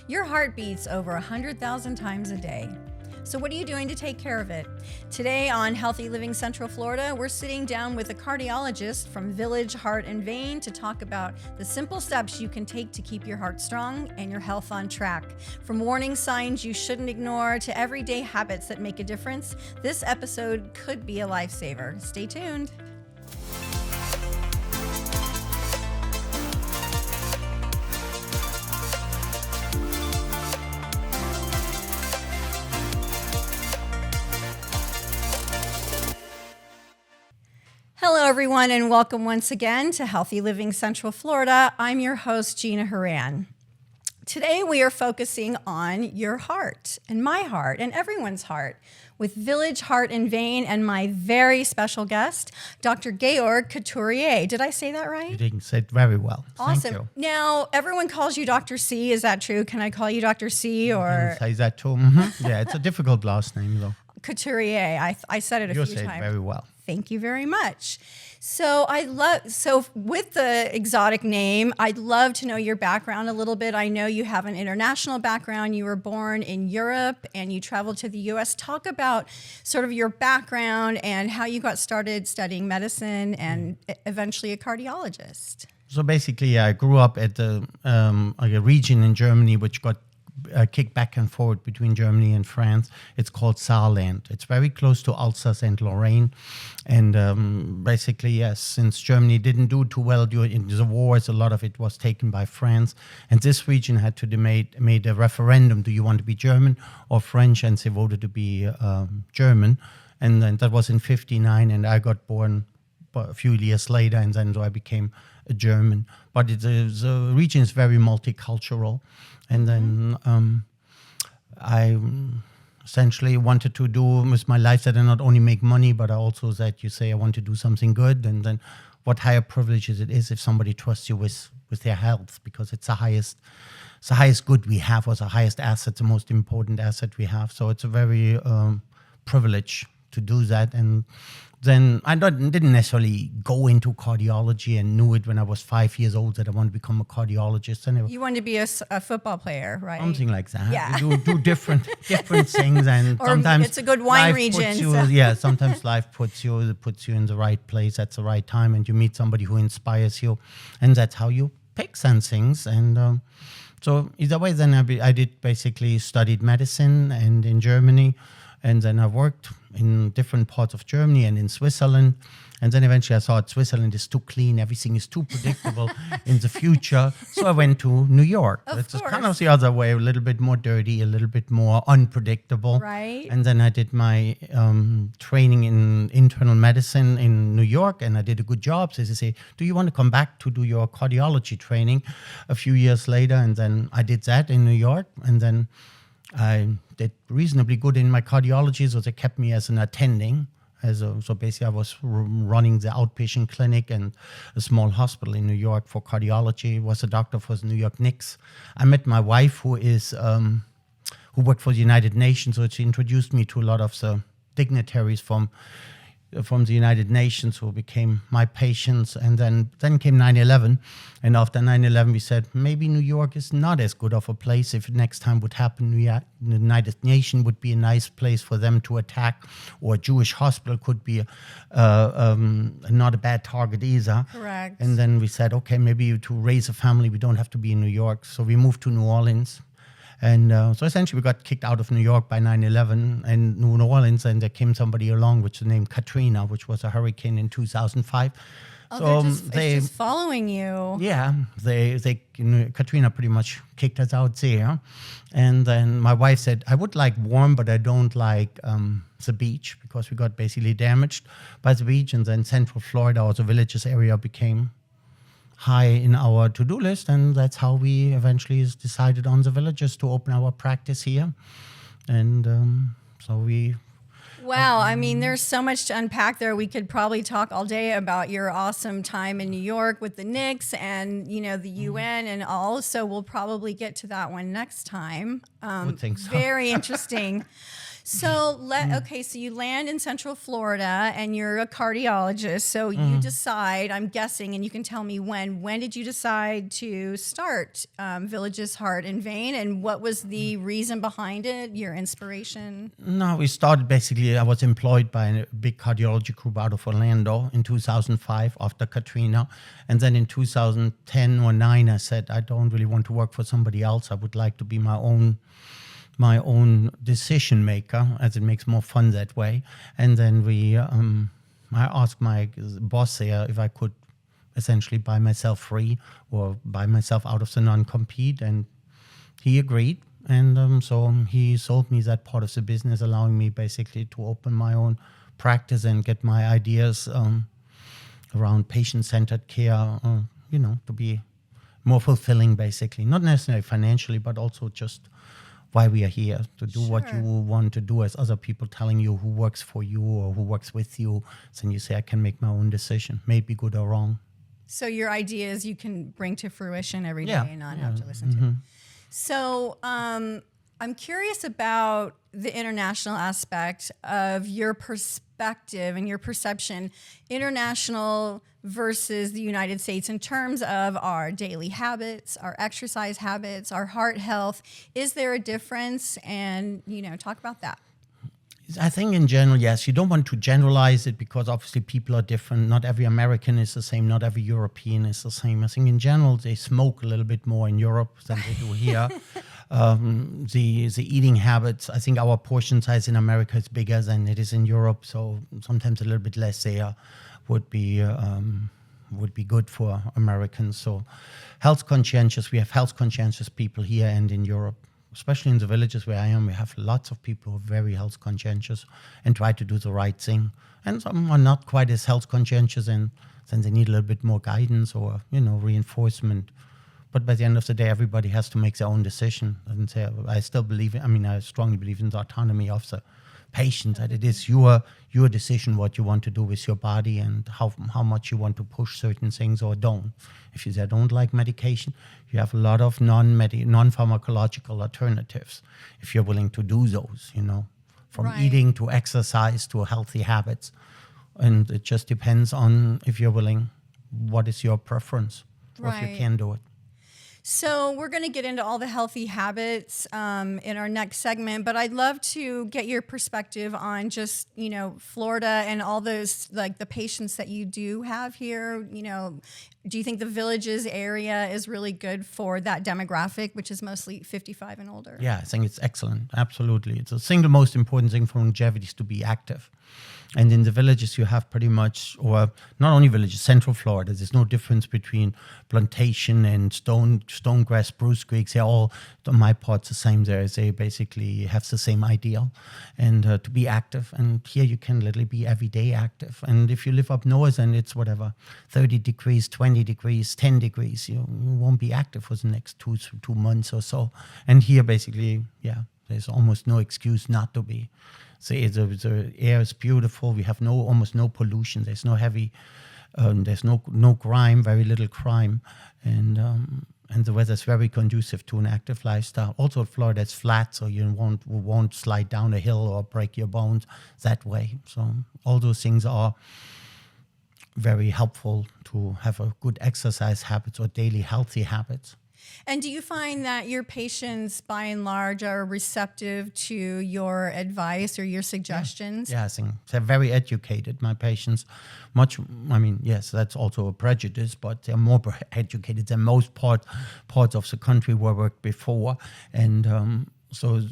Your heart beats over 100,000 times a day. So what are you doing to take care of it? Today on Healthy Living Central Florida, we're sitting down with a cardiologist from Village Heart and Vein to talk about the simple steps you can take to keep your heart strong and your health on track. From warning signs you shouldn't ignore to everyday habits that make a difference, this episode could be a lifesaver. Stay tuned. Hello, everyone, and welcome once again to Healthy Living Central Florida. I'm your host, Gina Horan. Today, we are focusing on your heart and my heart and everyone's heart with Village Heart and Vein and my very special guest, Dr. Georg Couturier. Did I say that right? You did say it very well. Awesome. Thank you. Now, everyone calls you Dr. C. Is that true? Can I call you Dr. C or? Say that too. Mm-hmm. Yeah, it's a difficult last name, though. Couturier. I said it a few times. You said it very well. Thank you very much. So with the exotic name, I'd love to know your background a little bit. I know you have an international background. You were born in Europe and you traveled to the US. Talk about sort of your background and how you got started studying medicine and eventually a cardiologist. So basically, I grew up at a region in Germany which got kicked back and forth between Germany and France. It's called Saarland. It's very close to Alsace and Lorraine. And basically, yes, since Germany didn't do too well during the wars, a lot of it was taken by France. And this region had to made a referendum. Do you want to be German or French? And they voted to be German. And then that was in 1959, and I got born a few years later, and then so I became a German. But the region is very multicultural. And then I essentially wanted to do with my life that I not only make money, but I also that you say I want to do something good. And then what higher privileges it is if somebody trusts you with their health, because it's the highest good we have, or the highest asset, the most important asset we have. So it's a very privilege to do that. And then I didn't necessarily go into cardiology and knew it when I was 5 years old that I wanted to become a cardiologist. And you wanted to be a football player, right? Something like that. Yeah. You do different things, and or sometimes it's a good wine region. Sometimes life puts you in the right place at the right time, and you meet somebody who inspires you, and that's how you pick some things. And so either way, then I did basically studied medicine and in Germany. And then I worked in different parts of Germany and in Switzerland. And then eventually I thought Switzerland is too clean. Everything is too predictable in the future. So I went to New York. It's kind of the other way, a little bit more dirty, a little bit more unpredictable. Right. And then I did my training in internal medicine in New York, and I did a good job. So they say, do you want to come back to do your cardiology training a few years later? And then I did that in New York. And then I did reasonably good in my cardiology, so they kept me as an attending. So basically, I was running the outpatient clinic and a small hospital in New York for cardiology. Was a doctor for the New York Knicks. I met my wife, who worked for the United Nations, so she introduced me to a lot of the dignitaries from the United Nations who became my patients. And then came 9/11. And after 9/11, we said, maybe New York is not as good of a place. If next time would happen, the United Nations would be a nice place for them to attack, or a Jewish hospital could be not a bad target either. Correct. And then we said, okay, maybe to raise a family, we don't have to be in New York. So we moved to New Orleans. And so essentially we got kicked out of New York by 9/11 and New Orleans, and there came somebody along with the name Katrina, which was a hurricane in 2005. Oh, so they're just following you. Yeah, Katrina pretty much kicked us out there. And then my wife said, I would like warm, but I don't like the beach, because we got basically damaged by the beach. And then Central Florida, or the Villages area, became high in our to-do list, and that's how we eventually decided on the Villages to open our practice here. And so we Wow, I mean, there's so much to unpack there. We could probably talk all day about your awesome time in New York with the Knicks and, the UN and all. So we'll probably get to that one next time. Would think so. Very interesting. So so you land in Central Florida and you're a cardiologist. So you decide, I'm guessing, and you can tell me when did you decide to start Village's Heart and Vein, and what was the reason behind it, your inspiration? No, we started basically, I was employed by a big cardiology group out of Orlando in 2005 after Katrina. And then in 2010 or 9, I said, I don't really want to work for somebody else. I would like to be my own decision maker, as it makes more fun that way. And then I asked my boss there if I could essentially buy myself free or buy myself out of the non-compete, and he agreed. And so he sold me that part of the business, allowing me basically to open my own practice and get my ideas around patient-centered care, to be more fulfilling, basically. Not necessarily financially, but also just why we are here, to do what you want to do, as other people telling you who works for you or who works with you. Then you say, I can make my own decision, maybe good or wrong. So your ideas you can bring to fruition every day and not have to listen Mm-hmm. to. So I'm curious about the international aspect of your perspective and your perception, international versus the United States, in terms of our daily habits, our exercise habits, our heart health. Is there a difference? And, talk about that. I think in general, yes. You don't want to generalize it because obviously people are different. Not every American is the same. Not every European is the same. I think in general, they smoke a little bit more in Europe than they do here. The eating habits, I think our portion size in America is bigger than it is in Europe. So sometimes a little bit less there would be good for Americans. So health conscientious, we have health conscientious people here and in Europe. Especially in the villages where I am, we have lots of people who are very health conscientious and try to do the right thing. And some are not quite as health conscientious, and then they need a little bit more guidance or, reinforcement. But by the end of the day, everybody has to make their own decision. And say, I strongly believe in the autonomy of the patient, that it is your decision what you want to do with your body and how much you want to push certain things or don't. If you say, I don't like medication, you have a lot of non-pharmacological alternatives if you're willing to do those, from eating to exercise to healthy habits. And it just depends on, if you're willing, what is your preference, or if you can do it. So we're going to get into all the healthy habits in our next segment, but I'd love to get your perspective on just, Florida and all those, like the patients that you do have here. Do you think the Villages area is really good for that demographic, which is mostly 55 and older? Yeah, I think it's excellent. Absolutely. It's the single most important thing for longevity is to be active. And in the villages, you have pretty much, or not only villages, Central Florida, there's no difference between plantation and stonegrass, spruce creeks. They're all, on my part, the same there. They basically have the same ideal, and to be active. And here you can literally be every day active. And if you live up north and it's 30 degrees, 20 degrees, 10 degrees, you won't be active for the next two months or so. And here, basically, there's almost no excuse not to be. The air is beautiful. We have almost no pollution. There's no heavy, there's no crime, very little crime, and the weather is very conducive to an active lifestyle. Also, Florida is flat, so you won't slide down a hill or break your bones that way. So all those things are very helpful to have a good exercise habits or daily healthy habits. And do you find that your patients, by and large, are receptive to your advice or your suggestions? Yeah, I think they're very educated, my patients. Yes, that's also a prejudice, but they're more educated than most parts of the country where I worked before. And so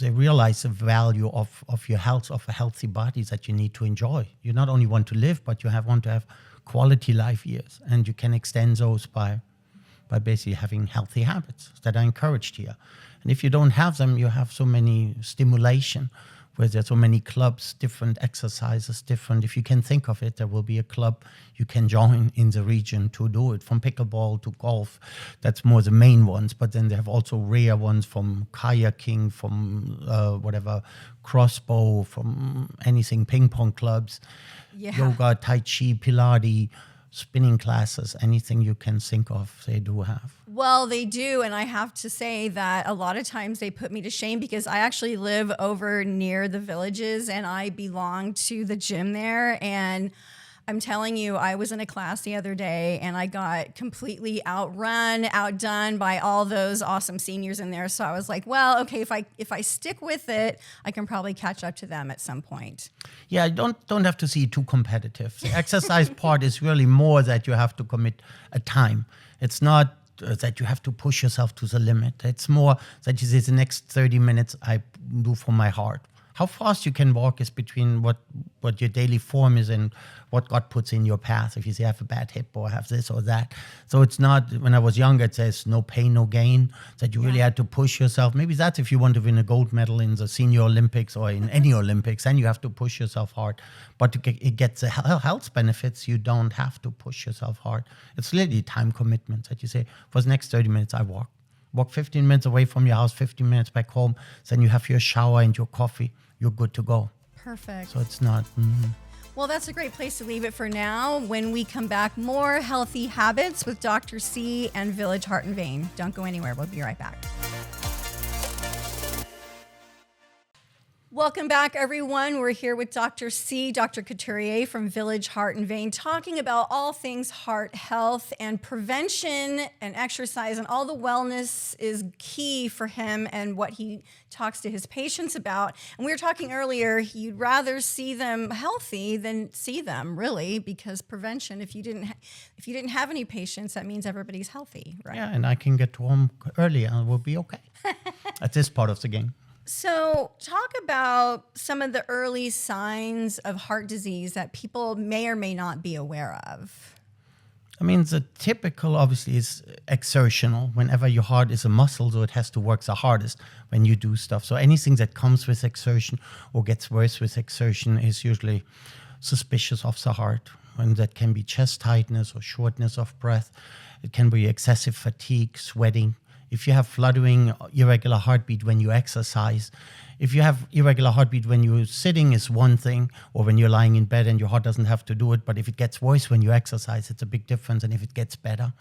they realize the value of your health, of a healthy body that you need to enjoy. You not only want to live, but you want to have quality life years. And you can extend those by basically having healthy habits that are encouraged here. And if you don't have them, you have so many stimulation, where there's so many clubs, different exercises, different. If you can think of it, there will be a club you can join in the region to do it, from pickleball to golf. That's more the main ones, but then they have also rare ones from kayaking, from whatever, crossbow, from anything, ping pong clubs, yoga, tai chi, Pilates, spinning classes, anything you can think of, they do have. Well, they do. And I have to say that a lot of times they put me to shame because I actually live over near the Villages and I belong to the gym there. And I'm telling you, I was in a class the other day and I got completely outdone by all those awesome seniors in there. So I was like, well, okay, if I stick with it, I can probably catch up to them at some point. Yeah, don't have to see too competitive. The exercise part is really more that you have to commit a time. It's not that you have to push yourself to the limit. It's more that you say the next 30 minutes I do for my heart. How fast you can walk is between what your daily form is and what God puts in your path. If you say I have a bad hip or I have this or that. So it's not, when I was younger, it says no pain, no gain, that you really had to push yourself. Maybe that's if you want to win a gold medal in the senior Olympics or in any Olympics, then you have to push yourself hard. But to get the health benefits, you don't have to push yourself hard. It's literally time commitment that you say, for the next 30 minutes, I walk. Walk 15 minutes away from your house, 15 minutes back home. Then you have your shower and your coffee. You're good to go. Perfect. So it's not. Well, that's a great place to leave it for now. When we come back, more healthy habits with Dr. C and Village Heart and Vein. Don't go anywhere. We'll be right back. Welcome back, everyone. We're here with Dr. C, Dr. Couturier from Village Heart and Vein, talking about all things heart health and prevention and exercise, and all the wellness is key for him and what he talks to his patients about. And we were talking earlier, you'd rather see them healthy than see them, really, because prevention, if you didn't have any patients, that means everybody's healthy, right? Yeah, and I can get home early and we'll be okay. At this part of the game. So talk about some of the early signs of heart disease that people may or may not be aware of. I mean, the typical, obviously, is exertional. Whenever your heart is a muscle, so it has to work the hardest when you do stuff. So anything that comes with exertion or gets worse with exertion is usually suspicious of the heart. And that can be chest tightness or shortness of breath. It can be excessive fatigue, sweating. If you have fluttering, irregular heartbeat when you exercise, if you have irregular heartbeat when you're sitting is one thing, or when you're lying in bed and your heart doesn't have to do it, but if it gets worse when you exercise, it's a big difference. And if it gets better,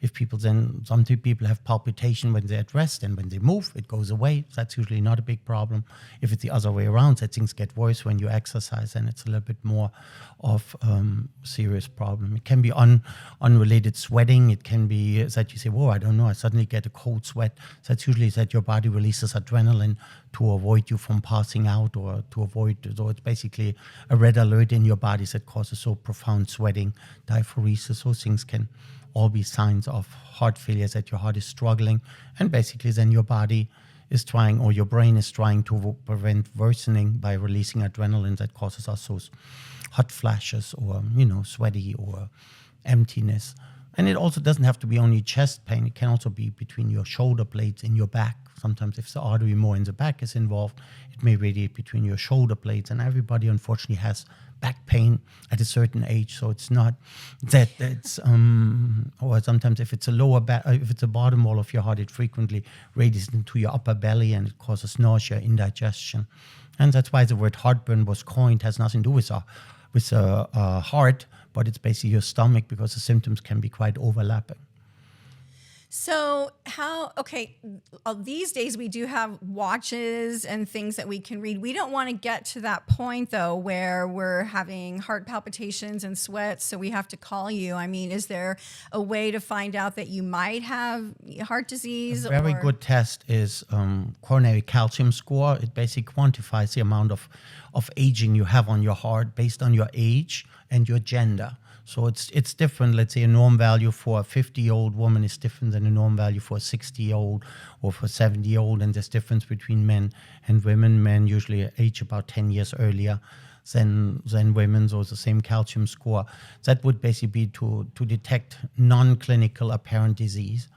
if people then, some people have palpitation when they're at rest, and when they move, it goes away. That's usually not a big problem. If it's the other way around, that things get worse when you exercise, and it's a little bit more of serious problem. It can be unrelated sweating. It can be that you say, whoa, I don't know, I suddenly get a cold sweat. That's usually that your body releases adrenaline to avoid you from passing out, or to avoid, so it's basically a red alert in your body that causes so profound sweating, diaphoresis. Those things can all be signs of heart failure, that your heart is struggling, and basically then your body is trying, or your brain is trying to prevent worsening by releasing adrenaline that causes us those hot flashes, or sweaty, or emptiness. And it also doesn't have to be only chest pain. It can also be between your shoulder blades in your back. Sometimes if the artery more in the back is involved, it may radiate between your shoulder blades. And everybody, unfortunately, has back pain at a certain age. So it's not that it's, or sometimes if it's a lower back, if it's a bottom wall of your heart, it frequently radiates into your upper belly, and it causes nausea, indigestion. And that's why the word heartburn was coined. It has nothing to do with a heart, but it's basically your stomach, because the symptoms can be quite overlapping. So these days we do have watches and things that we can read. We don't want to get to that point, though, where we're having heart palpitations and sweats, so we have to call you. I mean, is there a way to find out that you might have heart disease? A very good test is coronary calcium score. It basically quantifies the amount of aging you have on your heart based on your age and your gender. So it's different. Let's say a norm value for a 50-year-old woman is different than a norm value for a 60-year-old or for a 70-year-old. And there's difference between men and women. Men usually age about 10 years earlier than women, so it's the same calcium score. That would basically be to detect non-clinical apparent disease.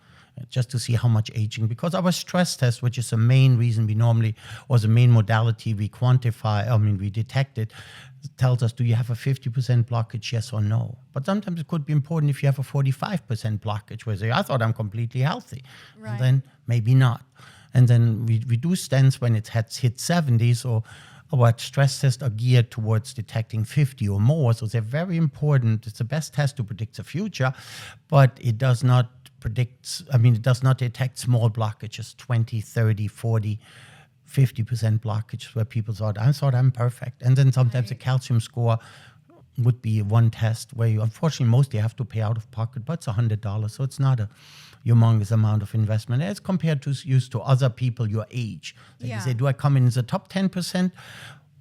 just to see how much aging. Because our stress test, which is the main reason we normally, or the main modality we we detect it, tells us, do you have a 50% blockage, yes or no? But sometimes it could be important if you have a 45% blockage, where you say, I thought I'm completely healthy. Right. And then maybe not. And then we do stents when it has hit 70. So our stress tests are geared towards detecting 50 or more. So they're very important. It's the best test to predict the future, but it does not it does not detect small blockages, 20, 30, 40, 50% blockages where people thought I'm perfect. And then sometimes the calcium score would be one test where you unfortunately mostly have to pay out of pocket, but it's $100. So it's not a humongous amount of investment as compared to used to other people your age. You say, do I come in the top 10%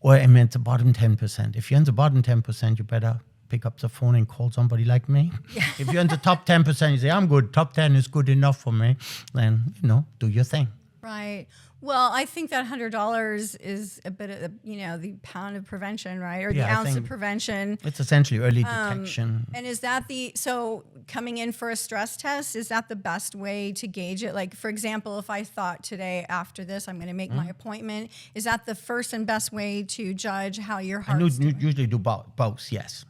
or am I in the bottom 10%? If you're in the bottom 10%, you better pick up the phone and call somebody like me. Yeah. If you're in the top 10%, you say, I'm good, top 10 is good enough for me, then, do your thing. Right. Well, I think that $100 is a bit of, the pound of prevention, right? Or the ounce of prevention. It's essentially early detection. And is that so coming in for a stress test, is that the best way to gauge it? Like, for example, if I thought today after this, I'm going to make my appointment, is that the first and best way to judge how your heart's doing? Usually do both, yes.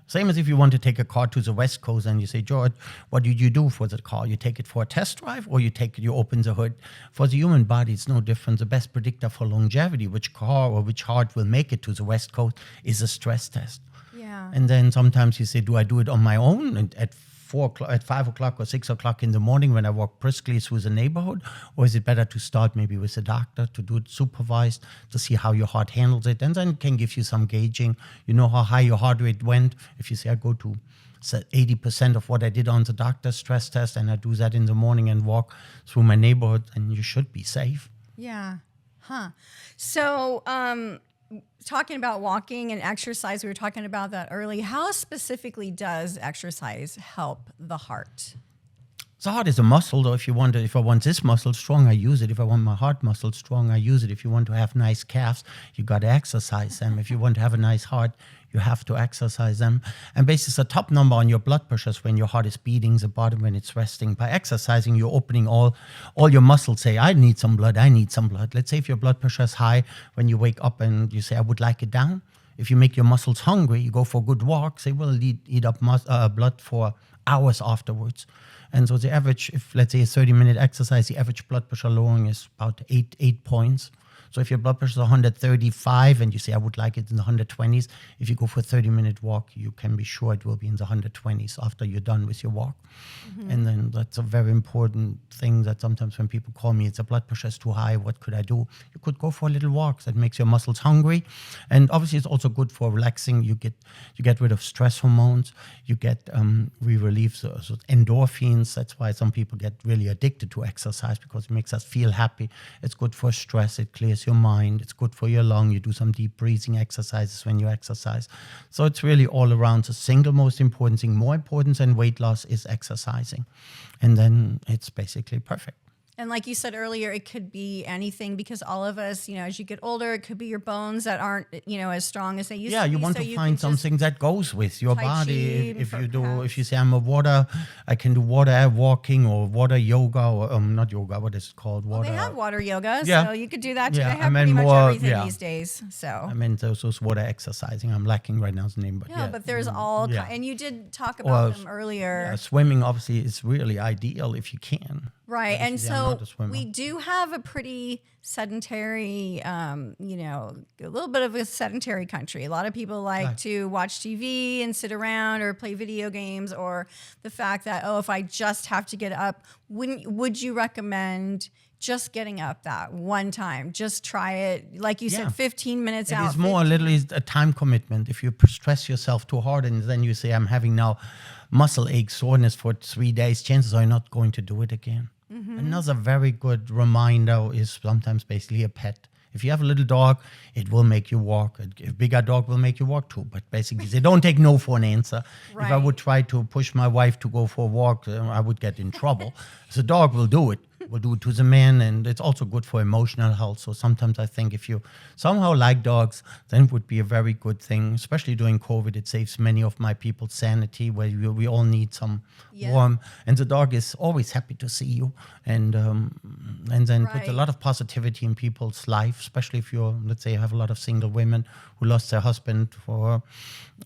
Same as if you want to take a car to the West Coast and you say, George, what did you do for the car? You take it for a test drive or you open the hood? For the human body, it's no different. The best predictor for longevity, which car or which heart will make it to the West Coast, is a stress test. Yeah. And then sometimes you say, do I do it on my own and at 5 o'clock or 6 o'clock in the morning when I walk briskly through the neighborhood? Or is it better to start maybe with a doctor to do it supervised to see how your heart handles it? And then it can give you some gauging. You know how high your heart rate went. If you say, I go to 80% of what I did on the doctor's stress test and I do that in the morning and walk through my neighborhood, then you should be safe. Yeah. Huh. So, talking about walking and exercise, we were talking about that early. How specifically does exercise help the heart? The heart is a muscle, though. If I want this muscle strong, I use it. If I want my heart muscle strong, I use it. If you want to have nice calves, you got to exercise them. If you want to have a nice heart, you have to exercise them. And basically, the top number on your blood pressure is when your heart is beating, the bottom when it's resting. By exercising, you're opening all your muscles. Say, I need some blood, I need some blood. Let's say if your blood pressure is high, when you wake up and you say, I would like it down. If you make your muscles hungry, you go for a good walk, they will eat up blood for hours afterwards. And so the average, if let's say a 30-minute exercise, the average blood pressure lowering is about 8 points. So if your blood pressure is 135 and you say, I would like it in the 120s, if you go for a 30-minute walk, you can be sure it will be in the 120s after you're done with your walk. Mm-hmm. And then that's a very important thing that sometimes when people call me, the blood pressure is too high, what could I do? You could go for a little walk that makes your muscles hungry. And obviously it's also good for relaxing. You get rid of stress hormones. We relieve the endorphins. That's why some people get really addicted to exercise, because it makes us feel happy. It's good for stress. It clears your mind. It's good for your lung. You do some deep breathing exercises when you exercise. So it's really all around. The single most important thing, more important than weight loss, is exercising. And then it's basically perfect. And like you said earlier, it could be anything, because all of us, as you get older, it could be your bones that aren't, as strong as they used to be. Yeah, you want to find something that goes with your body. If you say I can do water walking or water yoga or not yoga, what is it called? They have water yoga, yeah. So you could do that too. Yeah, they have pretty much everything these days. So I mean those water exercising. I'm lacking right now the name, but there's all and you did talk about them earlier. Yeah, swimming obviously is really ideal if you can. Right. And so we do have a pretty sedentary, a little bit of a sedentary country. A lot of people like to watch TV and sit around or play video games, or the fact that, if I just have to get up, would you recommend just getting up that one time? Just try it. Like you said, 15 minutes out. It is more literally a time commitment. If you stress yourself too hard and then you say, I'm having now muscle ache, soreness for 3 days, chances are you're not going to do it again. Mm-hmm. Another very good reminder is sometimes basically a pet. If you have a little dog, it will make you walk. A bigger dog will make you walk too. But basically, they don't take no for an answer. Right. If I would try to push my wife to go for a walk, I would get in trouble. The dog will do it. will do it to the man, and it's also good for emotional health. So sometimes I think if you somehow like dogs, then it would be a very good thing, especially during COVID. It saves many of my people's sanity, where we all need some warmth, and the dog is always happy to see you, and then puts a lot of positivity in people's life, especially if you're, let's say, you have a lot of single women who lost their husband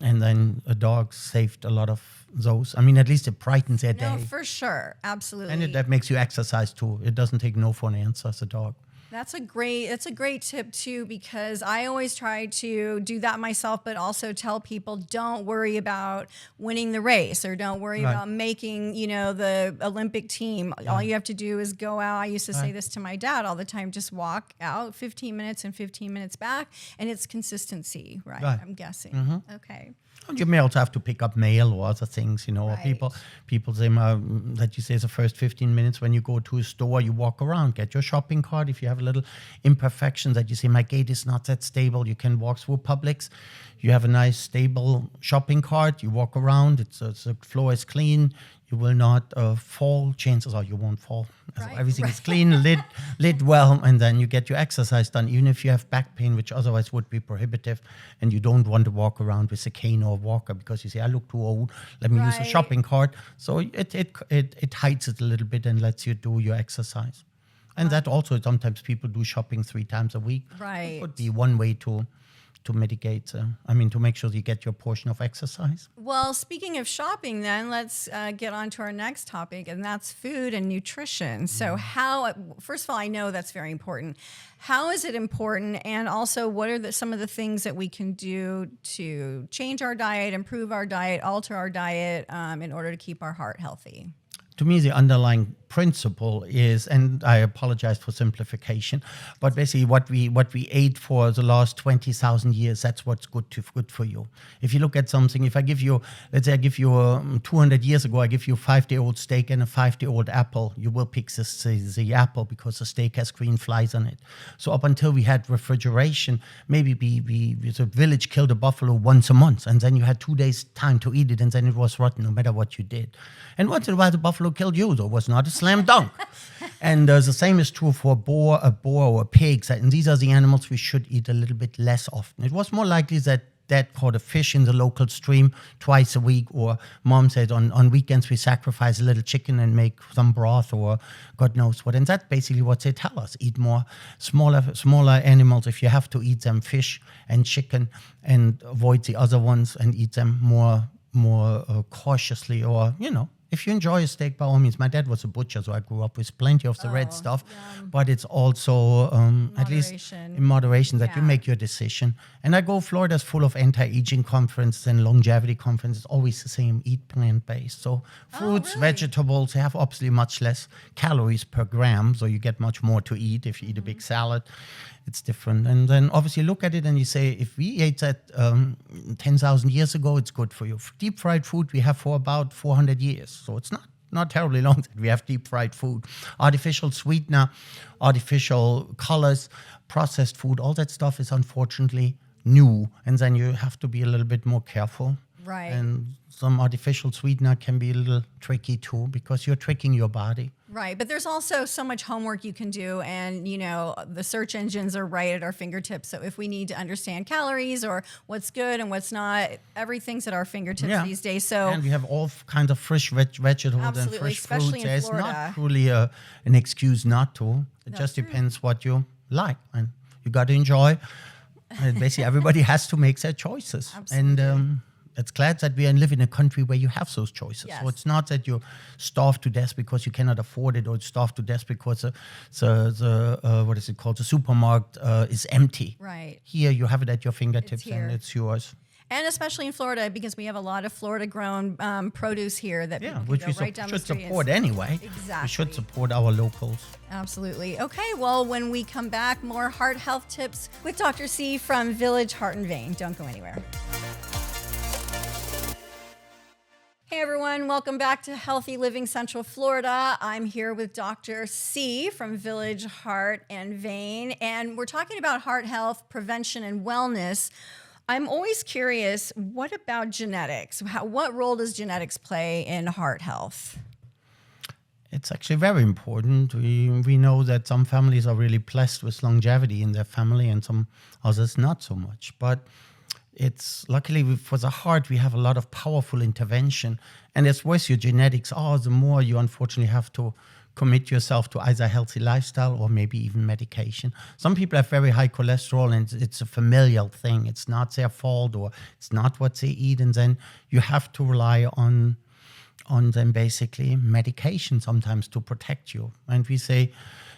and then a dog saved a lot of those. I mean, at least it brightens their day. No, for sure. Absolutely. And that makes you exercise too. It doesn't take no for an answer as a dog. That's a great tip too, because I always try to do that myself, but also tell people don't worry about winning the race or don't worry about making, the Olympic team. All you have to do is go out. I used to say this to my dad all the time, just walk out 15 minutes and 15 minutes back, and it's consistency, right? I'm guessing. Mm-hmm. Okay. And you may also have to pick up mail or other things, or people say that you say the first 15 minutes when you go to a store, you walk around, get your shopping cart. If you have a little imperfection that you say, my gait is not that stable, you can walk through Publix. You have a nice stable shopping cart, you walk around, the floor is clean, you will not fall. Chances are you won't fall. Everything is clean, lit well, and then you get your exercise done, even if you have back pain, which otherwise would be prohibitive, and you don't want to walk around with a cane or a walker because you say, I look too old, let me use a shopping cart. So it hides it a little bit and lets you do your exercise. And that also, sometimes people do shopping 3 times a week. Right. It could be one way to mitigate, to make sure you get your portion of exercise. Well, speaking of shopping then, let's get on to our next topic, and that's food and nutrition. So first of all, I know that's very important. How is it important? And also, what are some of the things that we can do to change our diet, improve our diet, alter our diet in order to keep our heart healthy? To me, the underlying principle is, and I apologize for simplification, but basically what we ate for the last 20,000 years, that's what's good for you. If you look at something, if I give you, let's say I give you 200 years ago, I give you a 5-day-old steak and a 5-day-old apple, you will pick the apple because the steak has green flies on it. So up until we had refrigeration, maybe the village killed a buffalo once a month, and then you had 2 days time to eat it, and then it was rotten no matter what you did. And once in a while the buffalo killed you, though it was not a slam dunk. And the same is true for a boar or a pig. And these are the animals we should eat a little bit less often. It was more likely that Dad caught a fish in the local stream twice a week, or Mom said on weekends we sacrifice a little chicken and make some broth or God knows what. And that's basically what they tell us. Eat more smaller animals if you have to eat them, fish and chicken, and avoid the other ones and eat them more cautiously, or, if you enjoy a steak, by all means. My dad was a butcher, so I grew up with plenty of the red stuff. But it's also, at least in moderation, that you make your decision. And I go, Florida's full of anti-aging conferences and longevity conferences, always the same, eat plant-based. So fruits, vegetables, they have obviously much less calories per gram, so you get much more to eat if you eat a big salad. It's different. And then obviously look at it and you say, if we ate that 10,000 years ago, it's good for you. Deep fried food we have for about 400 years. So it's not terribly long that we have deep fried food. Artificial sweetener, artificial colors, processed food, all that stuff is unfortunately new. And then you have to be a little bit more careful. Right. And some artificial sweetener can be a little tricky too, because you're tricking your body. Right. But there's also so much homework you can do. And, the search engines are right at our fingertips. So if we need to understand calories or what's good and what's not, everything's at our fingertips these days. So and we have all kinds of fresh vegetables and fresh fruits. There's Florida. Not truly an excuse not to. It just depends what you like. And you got to enjoy. And basically, everybody has to make their choices. Absolutely. And it's glad that we live in a country where you have those choices. Yes. So it's not that you're starved to death because you cannot afford it, or starved to death because the what is it called, the supermarket is empty. Right. Here you have it at your fingertips and it's yours. And especially in Florida, because we have a lot of Florida-grown produce here that people can go right down the street. Should support anyway. Exactly. We should support our locals. Absolutely. Okay, well, when we come back, more heart health tips with Dr. C from Village Heart and Vein. Don't go anywhere. Hey everyone, welcome back to Healthy Living Central Florida. I'm here with Dr. C from Village Heart and Vein, and we're talking about heart health, prevention, and wellness. I'm always curious, what about genetics? What role does genetics play in heart health? It's actually very important. We know that some families are really blessed with longevity in their family and some others not so much. But it's luckily for the heart, we have a lot of powerful intervention. And as worse your genetics are, the more you unfortunately have to commit yourself to either healthy lifestyle or maybe even medication. Some people have very high cholesterol and it's a familial thing. It's not their fault or it's not what they eat. And then you have to rely on them basically medication sometimes to protect you. And we say,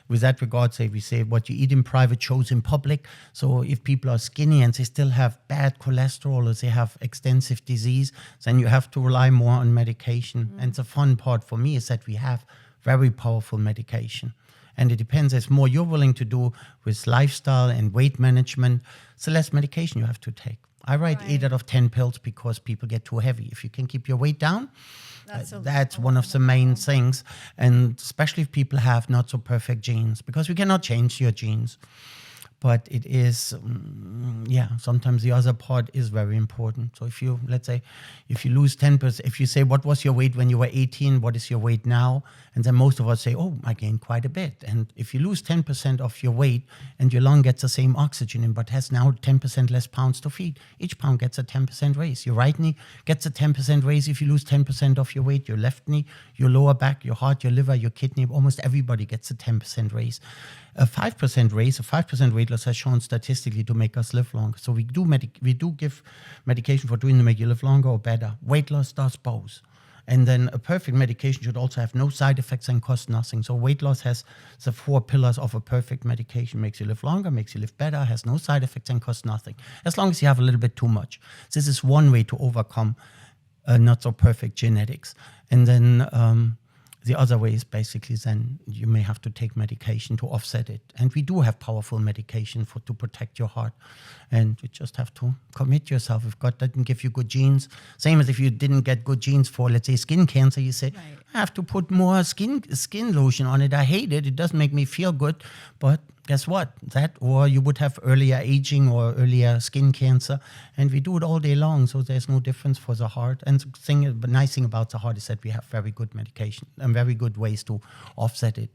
with that regard, we say what you eat in private shows in public. So if people are skinny and they still have bad cholesterol or they have extensive disease, then you have to rely more on medication. Mm-hmm. And the fun part for me is that we have very powerful medication. And it depends, as more you're willing to do with lifestyle and weight management, the less medication you have to take. I write 8 out of 10 pills because people get too heavy. If you can keep your weight down, that's one of the main things. And especially if people have not so perfect genes, because we cannot change your genes. But it is, sometimes the other part is very important. So if you, let's say, if you lose 10%, if you say, what was your weight when you were 18? What is your weight now? And then most of us say, oh, I gained quite a bit. And if you lose 10% of your weight and your lung gets the same oxygen in, but has now 10% less pounds to feed, each pound gets a 10% raise. Your right knee gets a 10% raise if you lose 10% of your weight. Your left knee, your lower back, your heart, your liver, your kidney, almost everybody gets a 10% raise. A 5% raise, a 5% weight loss has shown statistically to make us live longer. So we do give medication for doing to make you live longer or better. Weight loss does both. And then a perfect medication should also have no side effects and cost nothing. So weight loss has the 4 pillars of a perfect medication. Makes you live longer, makes you live better, has no side effects and costs nothing. As long as you have a little bit too much. This is one way to overcome not so perfect genetics. And then the other way is basically then you may have to take medication to offset it. And we do have powerful medication to protect your heart. And you just have to commit yourself. If God didn't give you good genes, same as if you didn't get good genes for, let's say, skin cancer, you say, right, I have to put more skin lotion on it. I hate it. It doesn't make me feel good. But guess what? That, or you would have earlier aging or earlier skin cancer. And we do it all day long. So there's no difference for the heart. And the nice thing about the heart is that we have very good medication and very good ways to offset it.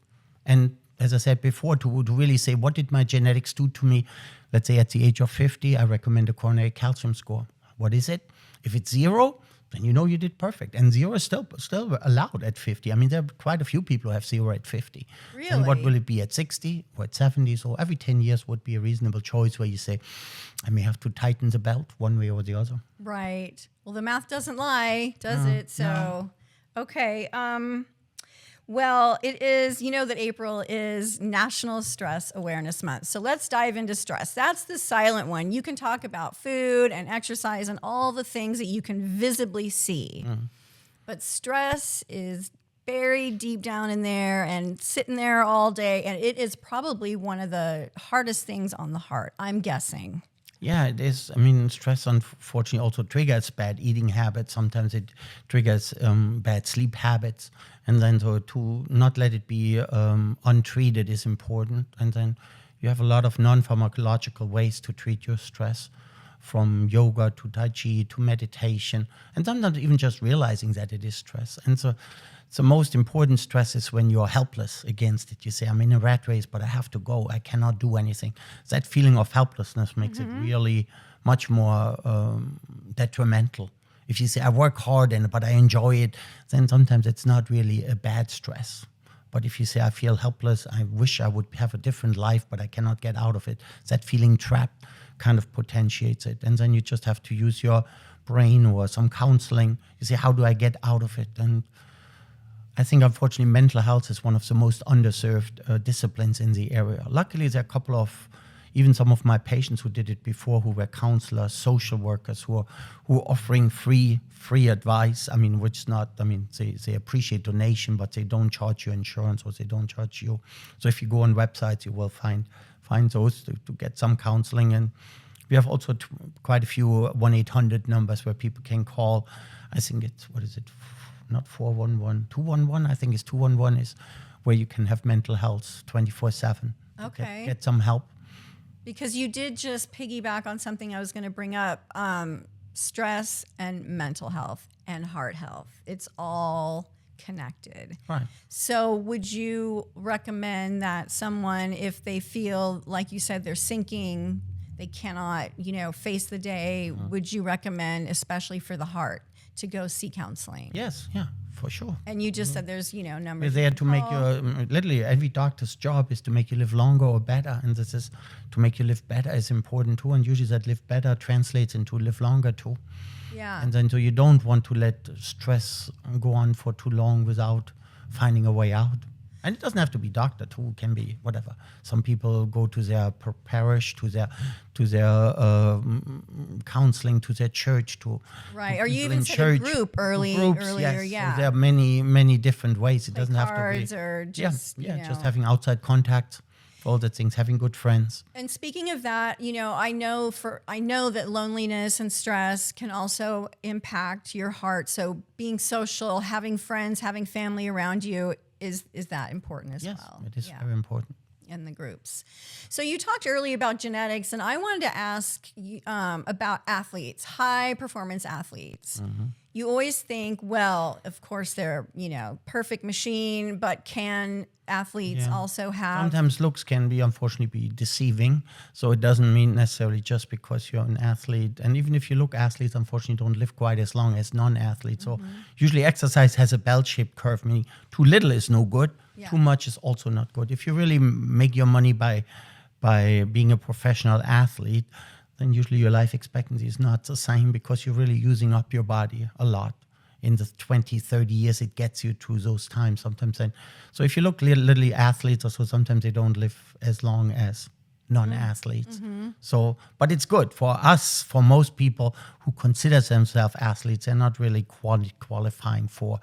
And as I said before, to really say, what did my genetics do to me? Let's say at the age of 50, I recommend a coronary calcium score. What is it? If it's 0, then you know you did perfect. And 0 is still allowed at 50. I mean, there are quite a few people who have 0 at 50. Really? And what will it be at 60 or at 70? So every 10 years would be a reasonable choice where you say, I may have to tighten the belt one way or the other. Right. Well, the math doesn't lie, does it? So, okay. Well, it is, you know that April is National Stress Awareness Month. So let's dive into stress. That's the silent one. You can talk about food and exercise and all the things that you can visibly see. But stress is buried deep down in there and sitting there all day. And it is probably one of the hardest things on the heart, I'm guessing. Yeah, it is. I mean, stress unfortunately also triggers bad eating habits. Sometimes it triggers bad sleep habits. And then so to not let it be untreated is important. And then you have a lot of non-pharmacological ways to treat your stress, from yoga to Tai Chi to meditation. And sometimes even just realizing that it is stress. And so the most important stress is when you're helpless against it. You say, I'm in a rat race, but I have to go. I cannot do anything. That feeling of helplessness makes it really much more detrimental. If you say, I work hard, but I enjoy it, then sometimes it's not really a bad stress. But if you say, I feel helpless, I wish I would have a different life, but I cannot get out of it, that feeling trapped kind of potentiates it. And then you just have to use your brain or some counseling. You say, how do I get out of it? And I think, unfortunately, mental health is one of the most underserved disciplines in the area. Luckily, there are a couple of, even some of my patients who did it before, who were counselors, social workers, who are offering free advice. I mean, they appreciate donation, but they don't charge you insurance or they don't charge you. So if you go on websites, you will find those to get some counseling. And we have also quite a few 1-800 numbers where people can call. I think it's, not 411, 211. I think it's 211 is where you can have mental health 24/7. Okay. Get some help. Because you did just piggyback on something I was going to bring up, stress and mental health and heart health. It's all connected. Right. So would you recommend that someone, if they feel, like you said, they're sinking, they cannot, face the day, would you recommend, especially for the heart, to go see counseling? Yes, yeah, for sure. And you just said there's, numbers. We're there to make you, literally, every doctor's job is to make you live longer or better. And this is to make you live better is important too. And usually that live better translates into live longer too. Yeah. And then so you don't want to let stress go on for too long without finding a way out. And it doesn't have to be doctor too. It can be whatever. Some people go to their parish, to their counseling, to their church, to Right. Or you people even in said church, a group groups, earlier, yes. yeah. So there are many different ways. It doesn't have to Cards be. or just, Just having outside contact, all the things, having good friends. And speaking of that, I know that loneliness and stress can also impact your heart. So being social, having friends, having family around you is that important as well? Yes, it is very important. In the groups. So you talked earlier about genetics, and I wanted to ask you about athletes, high performance athletes. You always think, well, of course they're, perfect machine, but can athletes also have... Sometimes looks can be, unfortunately, be deceiving. So it doesn't mean necessarily just because you're an athlete. And even if you look athletes, unfortunately, don't live quite as long as non-athletes. So usually exercise has a bell-shaped curve, meaning too little is no good. Too much is also not good. If you really make your money by being a professional athlete, then usually your life expectancy is not the same because you're really using up your body a lot. In the 20, 30 years, it gets you through those times sometimes. Then, so if you look literally athletes or so, sometimes they don't live as long as non-athletes. So, but it's good for us, for most people who consider themselves athletes, they're not really qualifying for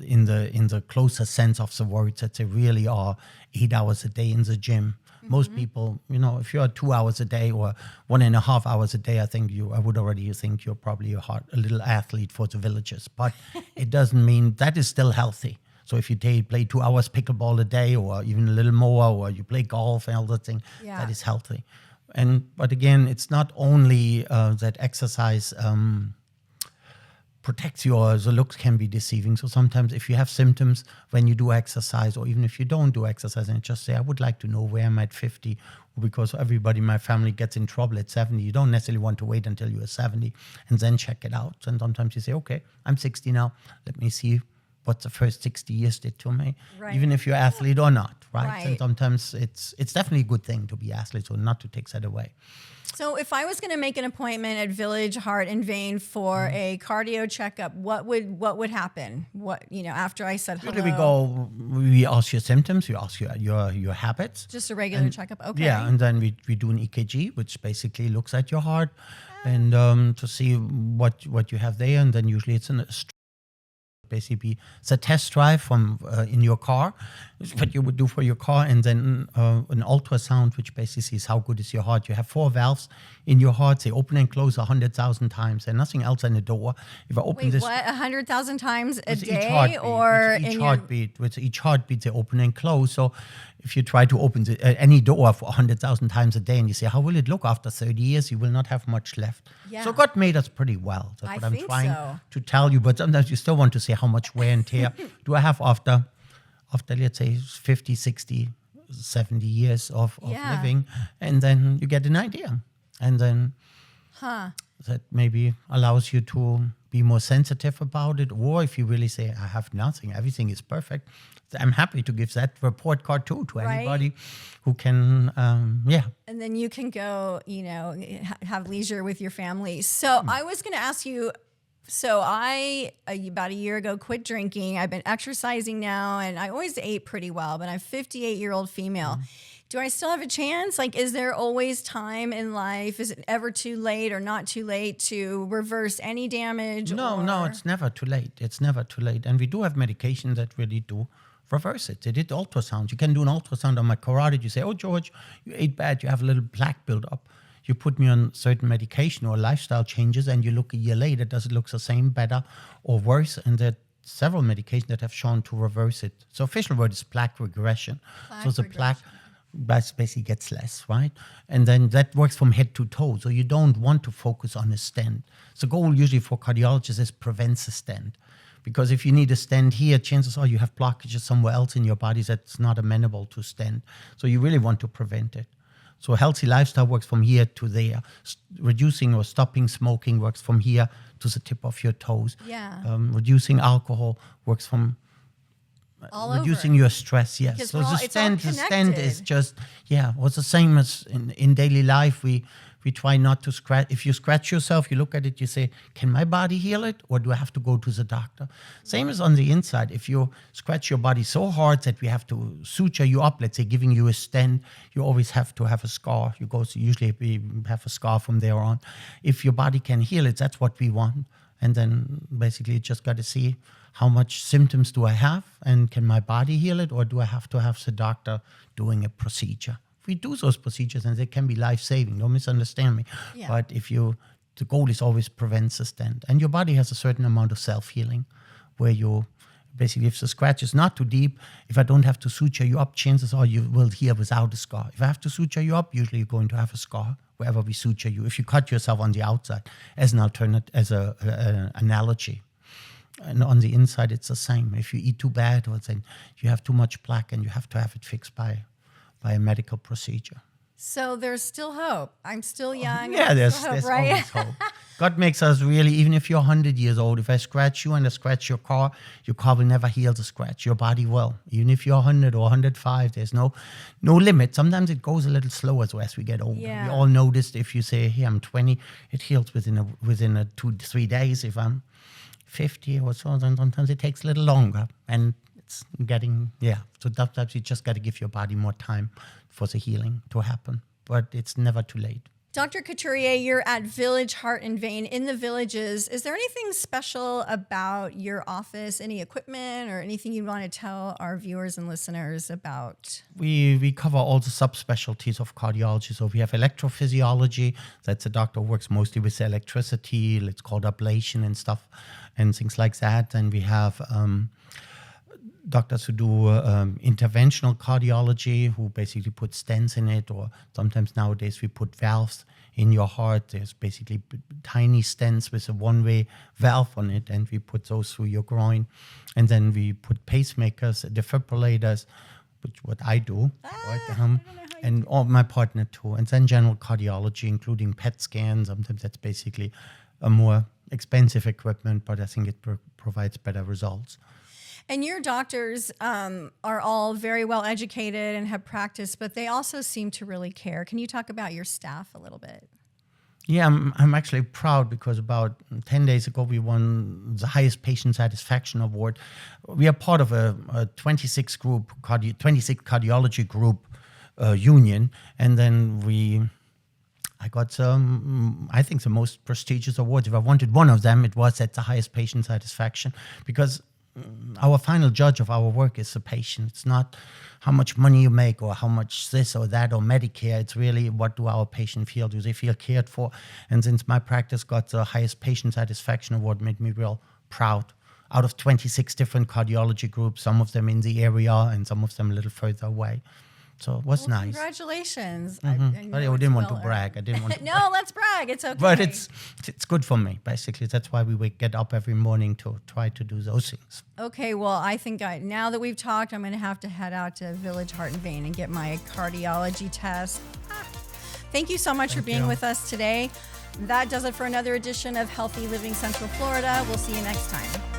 in the closer sense of the words that they really are 8 hours a day in the gym. Most people, if you're 2 hours a day or 1.5 hours a day, I would already think you're probably a little athlete for the villages. But it doesn't mean that is still healthy. So if you play 2 hours pickleball a day or even a little more, or you play golf and all that thing, that is healthy. But again, it's not only that exercise protects the looks can be deceiving. So sometimes if you have symptoms when you do exercise, or even if you don't do exercise, and just say, I would like to know where I'm at 50, because everybody in my family gets in trouble at 70. You don't necessarily want to wait until you're 70 and then check it out. And sometimes you say, okay, I'm 60 now. Let me see what the first 60 years did to me, even if you're athlete or not, right? And sometimes it's definitely a good thing to be athlete, so not to take that away. So if I was going to make an appointment at Village Heart and Vein for a cardio checkup, what would happen? After I said hello? We ask your symptoms, we ask your habits. Just a regular checkup, okay. Yeah, and then we do an EKG, which basically looks at your heart and to see what you have there, and then usually it's basically it's a test drive from in your car, what you would do for your car, and then an ultrasound, which basically sees how good is your heart. You have 4 valves in your heart. They open and close 100,000 times, and nothing else in the door. If I open this, 100,000 times a day, with each heartbeat, they open and close. So if you try to open any door for 100,000 times a day, and you say, how will it look after 30 years? You will not have much left. Yeah. So God made us pretty well. That's what I'm trying so. to tell you. But sometimes you still want to say, how much wear and tear do I have after let's say 50, 60, 70 years of living? And then you get an idea. And then that maybe allows you to be more sensitive about it. Or if you really say, I have nothing, everything is perfect, I'm happy to give that report card too to anybody who can, And then you can go, have leisure with your family. So I was going to ask you, so I, about a year ago, quit drinking. I've been exercising now, and I always ate pretty well, but I'm a 58-year-old female. Do I still have a chance? Like, is there always time in life? Is it ever too late or not too late to reverse any damage? No, it's never too late. It's never too late. And we do have medication that really do reverse it. They did ultrasound. You can do an ultrasound on my carotid. You say, oh, George, you ate bad. You have a little plaque buildup. You put me on certain medication or lifestyle changes, and you look a year later, does it look the same, better, or worse? And there are several medications that have shown to reverse it. So official word is plaque regression. So the plaque basically gets less, right? And then that works from head to toe. So you don't want to focus on a stent. The goal usually for cardiologists is prevent the stent. Because if you need a stent here, chances are you have blockages somewhere else in your body that's not amenable to stent. So you really want to prevent it. So a healthy lifestyle works from here to there. Reducing or stopping smoking works from here to the tip of your toes. Yeah. Reducing alcohol works from All reducing over. your stress. Yes. Because So we're all- the it's all stent is connected. just, it's the same as in daily life. We try not to scratch. If you scratch yourself, you look at it, you say, can my body heal it, or do I have to go to the doctor? Same as on the inside. If you scratch your body so hard that we have to suture you up, let's say giving you a stent, you always have to have a scar. Usually we have a scar from there on. If your body can heal it, that's what we want. And then basically you just got to see how much symptoms do I have, and can my body heal it, or do I have to have the doctor doing a procedure? We do those procedures and they can be life-saving, don't misunderstand me. Yeah. But the goal is always prevent the stent. And your body has a certain amount of self-healing where basically if the scratch is not too deep, if I don't have to suture you up, chances are you will heal without a scar. If I have to suture you up, usually you're going to have a scar wherever we suture you. If you cut yourself on the outside, as an alternate, as an analogy. And on the inside, it's the same. If you eat too bad, or then you have too much plaque and you have to have it fixed by a medical procedure. So there's still hope. I'm still young. Yeah, there's there's still hope, right? always hope. God makes us really, even if you're 100 years old, if I scratch you and I scratch your car will never heal the scratch. Your body will. Even if you're 100 or 105, there's no limit. Sometimes it goes a little slower as we get older. Yeah. We all noticed if you say, hey, I'm 20, it heals within 2-3 days. If I'm 50 or so, then sometimes it takes a little longer. And it's getting, so sometimes you just got to give your body more time for the healing to happen. But it's never too late. Dr. Couturier, you're at Village Heart and Vein in the Villages. Is there anything special about your office, any equipment or anything you want to tell our viewers and listeners about? We cover all the subspecialties of cardiology. So we have electrophysiology. That's a doctor who works mostly with electricity. It's called ablation and stuff and things like that. And we have doctors who do interventional cardiology, who basically put stents in it, or sometimes nowadays we put valves in your heart. There's basically tiny stents with a one-way valve on it, and we put those through your groin. And then we put pacemakers, defibrillators, which what I do, and all my partner too. And then general cardiology, including PET scans. Sometimes that's basically a more expensive equipment, but I think it provides better results. And your doctors are all very well educated and have practiced, but they also seem to really care. Can you talk about your staff a little bit? Yeah, I'm actually proud because about 10 days ago, we won the highest patient satisfaction award. We are part of a 26 cardiology group union. And then I got I think the most prestigious awards. If I wanted one of them, it was at the highest patient satisfaction, because our final judge of our work is the patient. It's not how much money you make or how much this or that or Medicare. It's really what do our patient feel? Do they feel cared for? And since my practice got the highest patient satisfaction award, made me real proud. Out of 26 different cardiology groups, some of them in the area and some of them a little further away. So it was nice. Congratulations. Mm-hmm. I didn't want to brag. I didn't want to No, let's brag. It's okay. But it's good for me, basically. That's why we get up every morning to try to do those things. Okay, well, I think now that we've talked, I'm going to have to head out to Village Heart and Vein and get my cardiology test. Thank you so much for being with us today. That does it for another edition of Healthy Living Central Florida. We'll see you next time.